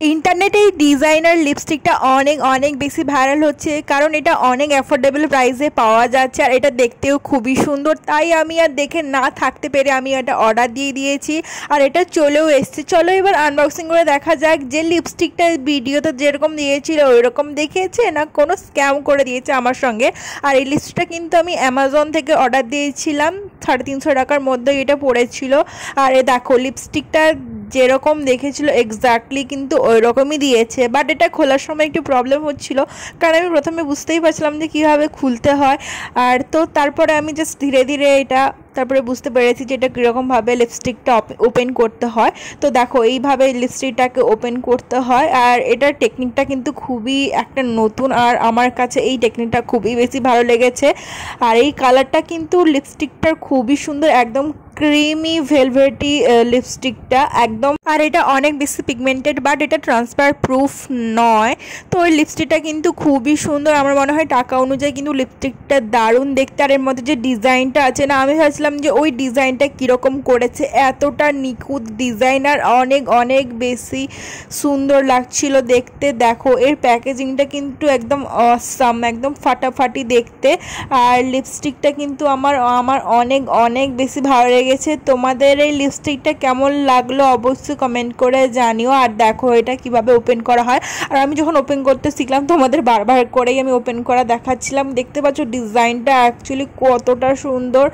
ইন্টারনেটে এই ডিজাইনার লিপস্টিকটা অনেক অনেক বেশি ভাইরাল হচ্ছে, কারণ এটা অনেক অ্যাফোর্ডেবল প্রাইসে পাওয়া যাচ্ছে আর এটা দেখতেও খুবই সুন্দর। তাই আমি আর দেখে না থাকতে পেরে আমি এটা অর্ডার দিয়ে দিয়েছি আর এটা চলেও এসছে। চলো এবার আনবক্সিং করে দেখা যাক যে লিপস্টিকটা ভিডিওতে যেরকম দিয়েছিল ওই রকম দেখিয়েছে না কোনো স্ক্যাম করে দিয়েছে আমার সঙ্গে। আর এই লিপস্টিকটা কিন্তু আমি অ্যামাজন থেকে অর্ডার দিয়েছিলাম, 350 টাকার মধ্যে এটা পড়েছিল। আর এ দেখো লিপস্টিকটা যেরকম দেখেছিল এক্স্যাক্টলি কিন্তু ওই রকমই দিয়েছে, বাট এটা খোলার সময় একটু প্রবলেম হচ্ছিল, কারণ আমি প্রথমে বুঝতেই পারছিলাম যে কীভাবে খুলতে হয়। আর তো তারপরে আমি জাস্ট ধীরে ধীরে এটা তারপরে বুঝতে পেরেছি যে এটা কীরকমভাবে লিপস্টিকটা ওপেন করতে হয়। তো দেখো এইভাবে লিপস্টিকটাকে ওপেন করতে হয় আর এটার টেকনিকটা কিন্তু খুবই একটা নতুন, আর আমার কাছে এই টেকনিকটা খুবই বেশি ভালো লেগেছে। আর এই কালারটা কিন্তু লিপস্টিকটার খুবই সুন্দর, একদম ক্রিমি ভেলভেটি লিপস্টিকটা একদম। আর এটা অনেক বেশি পিগমেন্টেড, বাট এটা ট্রান্সফার প্রুফ নয়। তো ওই লিপস্টিকটা কিন্তু খুবই সুন্দর, আমার মনে হয় টাকা অনুযায়ী কিন্তু লিপস্টিকটা দারুণ দেখতে। আর এর মধ্যে যে ডিজাইনটা আছে না, আমি ভাবছিলাম যে ওই ডিজাইনটা কীরকম করেছে, এতটা নিখুঁত ডিজাইন আর অনেক অনেক বেশি সুন্দর লাগছিল দেখতে। দেখো এর প্যাকেজিংটা কিন্তু একদম অসাম, একদম ফাটাফাটি দেখতে। আর লিপস্টিকটা কিন্তু আমার অনেক অনেক বেশি ভালো লেগেছে। তোমাদের এই লিপস্টিকটা কেমন লাগলো অবশ্যই কমেন্ট করে জানিও। আর দেখো এটা কিভাবে ওপেন করা হয়, আর আমি যখন ওপেন করতে শিখলাম তোমাদের বারবার করেই আমি ওপেন করা দেখাচ্ছিলাম। দেখতে পাচ্ছ ডিজাইনটা অ্যাকচুয়ালি কতটা সুন্দর,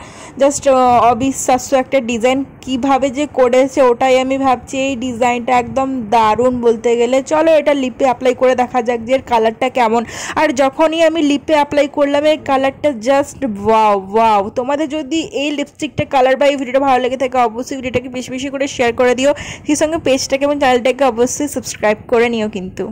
জাস্ট অবিশ্বাস্য একটা ডিজাইন। কিভাবে যে করেছে ওটাই আমি ভাবছি, এই ডিজাইনটা একদম দারুণ বলতে গেলে। চলো এটা লিপে অ্যাপ্লাই করে দেখা যাক যে এর কালারটা কেমন। আর যখনই আমি লিপে অ্যাপ্লাই করলাম এই কালারটা জাস্ট ওয়াও ওয়াও। তোমাদের যদি এই লিপস্টিকটা কালার বা এই ভিডিওটা ভালো লেগে থাকে অবশ্যই ভিডিওটাকে বেশি বেশি করে শেয়ার করে দিও, সেই সঙ্গে পেজটাকে এবং চ্যানেলটাকে অবশ্যই সাবস্ক্রাইব করে নিও কিন্তু।